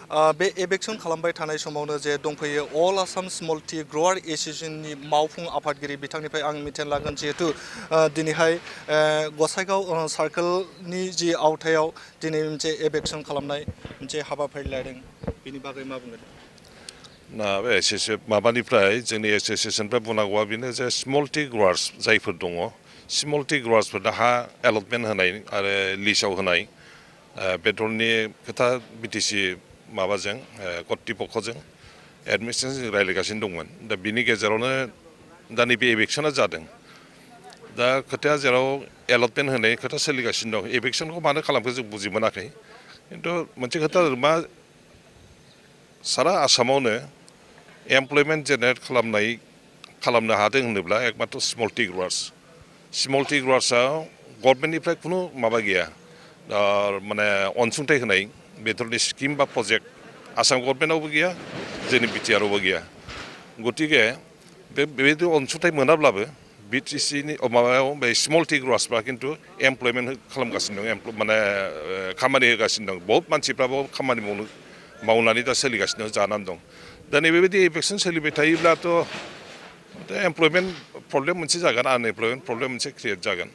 बे एबेक्सन खालामबाय थानाय समावनो जे दंफैयो अल आसाम स्मल टी ग्रवार एसोसिएशननि मावफुं आफादगिरि बिथांनिफ्राय आं मिथिनो लागोन जिहेतु दिनैहाय गसाइगाव सार्कोलनि जि आवथायाव दिनै मोनसे एबेक्सन खालामनाय मोनसे हाबाफारि लादों बेनि बागै मा बुंगोन? ना बे माबानिफ्राय जोंनि एसोसिएशननिफ्राय बुंनांगौआ बेनो जे स्मल टी ग्रवार्स जायफोर दङ स्मल टी ग्रवार्सफोरनो हा एलटमेन्ट होनाय आरो लिस्टआव होनाय बेटरनि खोथा बिटिसि माबाजों कर्तृपक्षजों एडमिनिस्ट्रेसनजों रायज्लायगासिनो दंमोन दा बिनि गेजेरावनो दा नैबे एभिक्सना जादों दा खोथाया जेराव एलटमेन्ट होनाय खोथा सोलिगासिनो दं एभिक्सनखौ मानो खालामखो जों बुजि मोनाखै खिन्थु मोनसे खोथा मा सारा आसामावनो एमप्लयमेन्ट जेनेरेट खालामनो हादों होनोब्ला एकमात्र स्मल टी ग्रवार्सआव गभर्नमेन्टनिफ्राय खुनु माबा गैया माने अनसुंथाइ होनाय बेफोरनि स्किम बा प्रजेक्ट आसाम गभर्नमेन्टआवबो गैया जोंनि बिटिआरआवबो गैया गतिके बेबायदि अनसुंथाइ मोनाब्लाबो बिटिसिनि माबायाव बे स्मल टी ग्रवार्सफ्रा खिन्थु एमप्लयमेन्ट खालामगासिनो दं माने खामानि होगासिनो दं बहुत मानसिफ्राबो खामानि मावनानै दा सोलिगासिनो जानानै दं दा नैबेबायदि इलेक्सन सोलिबाय थायोब्लाथ' एमप्लयमेन्ट प्रब्लेम मोनसे जागोन आनएमप्लयमेन्ट प्रब्लेम मोनसे क्रिएट जागोन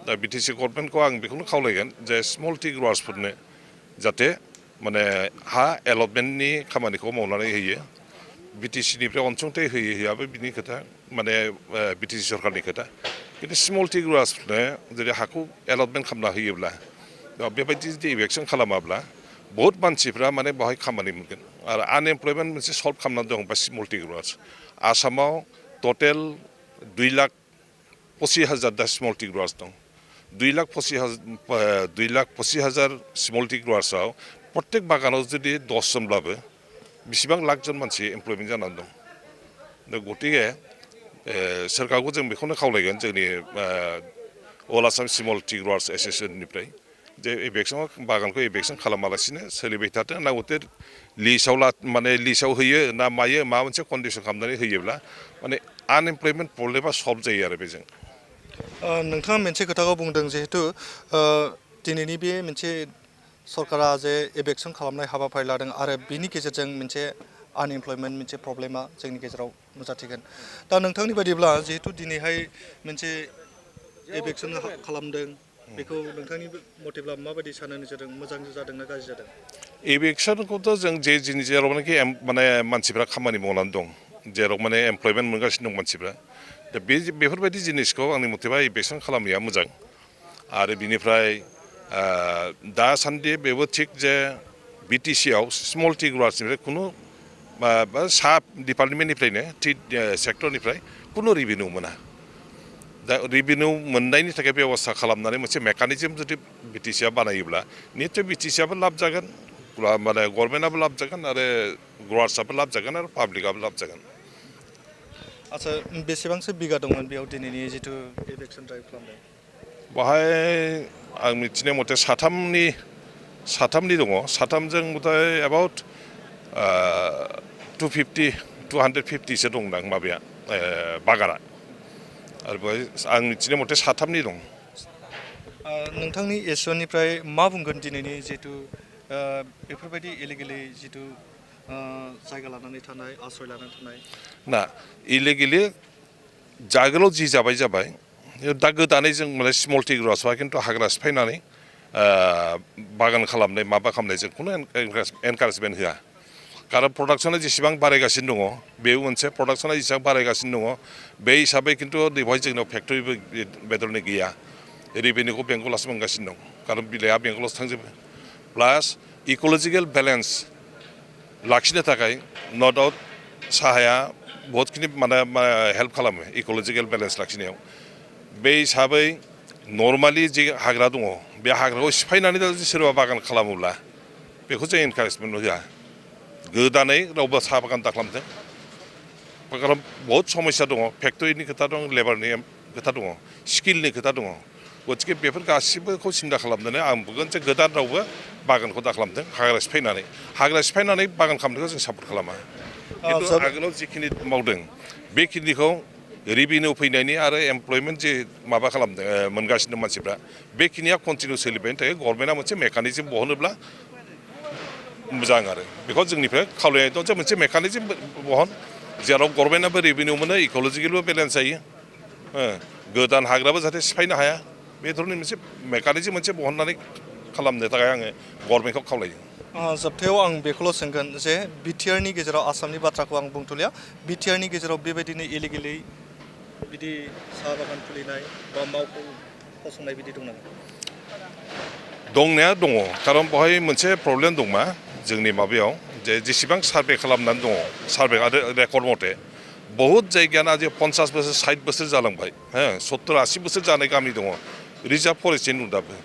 दा बिटिसि गभर्नमेन्टखौ आं बेखौनो खावलायगोन जे स्मल टी ग्रवार्सफोरनो जाहाथे माने हा एलटमेन्टनि खामानिखौ मावनानै होयो बिटिसिनिफ्राय अनसुंथाइ होयाबो बिनि खोथा माने बिटिसि सरकारनि खोथा खिन्थु स्मल टी ग्रवार्सफोरनो जुदि हाखौ एलटमेन्ट खालामना होयोब्ला बेबायदि जुदि इलेक्सन खालामाब्ला बहुत मानसिफ्रा माने बेवहाय खामानि मोनगोन आरो आनएमप्लयमेन्ट मोनसे सल्भ खालामनानै दं बा स्मल टी ग्रवार्स आसामाव टटेल 2,25,000 दा स्मल टी ग्रवार्स दं 2,25,000 स्मल टी ग्रवार्सआव प्रत्येक बागानाव जुदि 10 जनब्लाबो बेसेबां लाख जन मानसि एमप्लयमेन्ट जानानै दं दा गतिके सोरखारखौ जों बेखौनो खावलायगोन जोंनि अल आसाम स्मल टी ग्रवार्स एसोसिएशननिफ्राय जे एबेक्सन बागानखौ एबेक्सन खालामालासिनो सोलिबाय थाथों नांगौथे लिस्टआव होयो ना मायो माबा मोनसे कन्डिसन खालामनानै होयोब्ला माने आनएमप्लयमेन्ट प्रब्लेमा सल्भ जायो आरो बेजों नोंथाङा मोनसे खोथाखौ बुंदों जिहेतु दिनैनि बे मोनसे सरकारा जे एबेक्सन खालामनाय हाबाफारि लादों आरो बिनि गेजेरजों मोनसे आनएमप्लयमेन्ट मोनसे प्रब्लेमा जोंनि गेजेराव नुजाथिगोन दा नोंथांनि बायदिब्ला जिहेतु दिनैहाय मोनसे एबेक्सन खालामदों बेखौ नोंथांनि मथेब्ला माबायदि सानो नोजोरजों मोजां जादों ना गाज्रि जादों? एभिक्सनखौथ' जों जेरावनाखि माने मानसिफ्रा खामानि मावनानै दं जेराव माने एमप्लयमेन्ट मोनगासिनो दं मानसिफ्रा दा बेफोरबायदि जिनिसखौ आंनि मथेबा एभिक्सन खालामनाया मोजां आरो बिनिफ्राय दासान्दि बेबो थिग जे बिटिसिआव स्मल टी ग्रवार्सनिफ्राय खुनु साब डिपार्टमेन्टनिफ्रायनो टी सेक्टरनिफ्राय खुनु रिभिनिउ मोना दा रिभिनिउ मोननायनि थाखाय बेब'स्था खालामनानै मोनसे मेकानिजम जुदि बिटिसिआ बानायोब्ला निस्सय बिटिसिआबो लाब जागोन माने गभर्नमेन्टआबो लाब जागोन आरो ग्रवार्सआबो लाब जागोन आरो पाब्लिकआबो लाब जागोन। आच्चा बेसेबांसो बिगा दंमोन बेयाव दिनैनि जिथु एबेक्सन ड्राइभ खालामदों? बाहाय आं मिथिनाय मथे साथामनि दङ साथामजों मथाय एबाउट 250-250सो दंदां माबाया बागाना आरो बेवहाय आं मिथिनाय मथे साथामनि दं। नोंथांनि एसोनिफ्राय मा बुंगोन दिनैनि जिथु बेफोरबायदि इलिगेलि जिथु जायगा लानानै थानाय आश्रय लानानै थानाय ना इलिगेलि जागोलाव जि जाबाय दा गोदानै जों माने स्मल टी ग्रवार्सआ खिन्थु हाग्रा सिफायनानै बागान खालामनाय माबा खालामनाय जों खुनु एनकारेजमेन्ट होआ कारन प्रडाक्सना जेसेबां बारायगासिनो दङ बेबो मोनसे प्रडाक्सना जेसेबां बारायगासिनो दङ बे हिसाबै खिन्थु बेवहाय जोंनाव फेक्टरिबो बेदरनि गैया रिभिनिउखौ बेंगलासो मोनगासिनो दं कारन बिलाइआ बेंगलावसो थांजोबो प्लास इक'लजिकेल बेलेन्स लाखिनो थाखाय न' डाउट साहाया बहुतखिनि माने हेल्प खालामो इक'लजिकेल बेलेन्स लाखिनायाव बे हिसाबै नर्मालि जे हाग्रा दङ बे हाग्राखौ सिफायनानै जुदि सोरबा बागान खालामोब्ला बेखौ जों एनकारेजमेन्ट होआ गोदानै रावबो साहा बागान दा खालामथों कारण बहुत समस्या दङ फेक्टरिनि खोथा दं लेबारनि खोथा दङ स्किलनि खोथा दङ गतिके बेफोर गासिबोखौ सिन्था खालामनानै आं बुंगोन जे गोदान रावबो बागानखौ दा खालामथों हाग्रा सिफायनानै बागान खालामनायखौ जों सापर्ट खालामा खिन्थु आगोलाव जिखिनि मावदों बेखिनिखौ रिभिनिउ फैनायनि आरो एमप्लयमेन्ट जे माबा खालामदों मोनगासिनो मानसिफ्रा बेखिनिया कन्टिनिउ सोलिबायनि थाखाय गभर्नमेन्टआ मोनसे मेकानिजम बहनोब्ला मोजां आरो बेखौ जोंनिफ्राय खावलायनाय दं जे मोनसे मेकानिजम बहन जेराव गभर्नमेन्टआबो रेभिनिउ मोनो इक'लजिकेलबो बेलेन्स जायो गोदान हाग्राबो जाहाथे सिफायनो हाया बे धरननि मोनसे मेकानिजम मोनसे बहननानै खालामनो थाखाय आङो गभर्नमेन्टखौ खावलायो जोबथायाव आं बेखौल' सोंगोन जे बिटिआरनि गेजेराव आसामनि बाथ्राखौ आं बुंथ'लिया बिटिआरनि गेजेराव बेबायदिनो इलिगेलि बिदि साहा बागान खुलिनाय बा मावख' फसंनाय बिदि दं नामा दंनाया दङ खारन बेवहाय मोनसे प्रब्लेम दं मा जोंनि माबायाव जे जेसेबां सार्भे खालामनानै दङ सार्भे आरो रेकर्ड मथे बहुद जायगायानो आज 50 बोसोर 60 बोसोर जालांबाय 70-80 बोसोर जानाय गामि दङ रिजार्भ फरेस्टनि नुं दाबो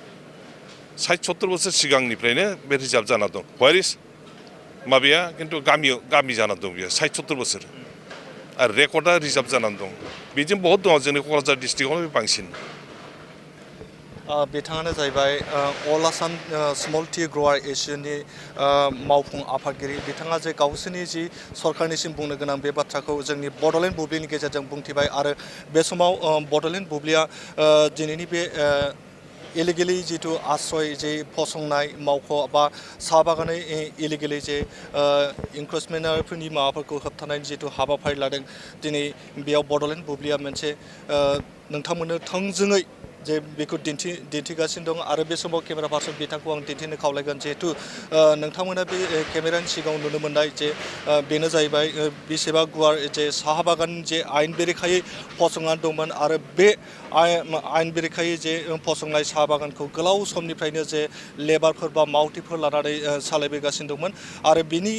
60-70 बोसोर सिगांनिफ्रायनो बे रिजार्भ जाना दं वारिस माबाया खिन्थु गामि जाना दं बियो 60-70 बोसोर आरो रेकर्डआ रिजार्भ जानानै दं बिदिनो बहुत दङ जोंनि क'क्राझार डिस्ट्रिक्टआवनो बांसिन बिथाङानो जाहैबाय अल आसाम स्मल टि ग्र'वार एस'सिएशननि मावफुं आफादगिरि बिथाङा जे गावसोरनि जि सरकारनिसिम बुंनो गोनां बे बाथ्राखौ जोंनि बड'लेण्ड बुब्लिनि गेजेरजों बुंथिबाय आरो बे समाव बड'लेण्ड बुब्लिया दिनैनि बे इलिगेलि जिथु आश्रय जे फसंनाय मावख' बा साहा बागानै इलिगेलि जे इंक्रोचमेन्टफोरनि माबाफोरखौ होबथानायनि जिथु हाबाफारि लादों दिनै बेयाव बड'लेण्ड बुब्लिया मोनसे नोंथांमोननो थोंजोङै जे बेखौ दिन्थिगासिनो दं आरो बे समाव केमेरा पार्सन बिथांखौ आं दिन्थिनो खावलायगोन जिहेतु नोंथांमोना बे केमेरानि सिगाङाव नुनो मोननाय जे बेनो जाहैबाय बेसेबा गुवार जे साहा बागान जे आयेन बेरेखायै फसंनानै दंमोन आरो बे आयेन बेरेखायै जे फसंनाय साहा बागानखौ गोलाव समनिफ्रायनो जे लेबारफोर बा मावथिफोर लानानै सालायबोगासिनो दंमोन आरो बिनि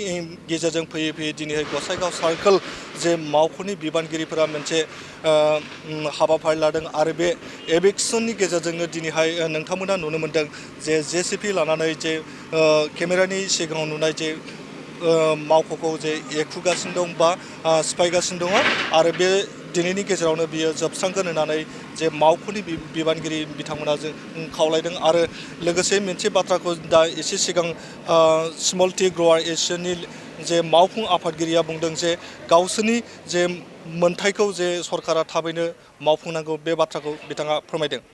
गेजेरजों फैयै फैयै दिनैहाय गसाइगाव सार्कोल जे मावख'नि बिबानगिरिफोरा मोनसे हाबाफारि लादों आरो बे एभिक्सननि गेजेरजोंनो दिनैहाय नोंथांमोना नुनो मोन्दों जे जेसिपि लानानै जे केमेरानि सिगाङाव नुनाय जे मावख'खौ जे एखुगासिनो दं बा सिफायगासिनो दङ आरो बे दिनैनि गेजेरावनो बियो जोबस्रांगोन होननानै जे मावख'नि बिबानगिरि बिथांमोना जों खावलायदों आरो लोगोसे मोनसे बाथ्राखौ दा एसे सिगां स्मल टि ग्र'वार एस'सिएशननि जे मावफुं आफादगिरिया बुंदों जे गावसोरनि जे मोन्थायखौ जे सरकारा थाबैनो मावफुंनांगौ बे बाथ्राखौ बिथाङा फोरमायदों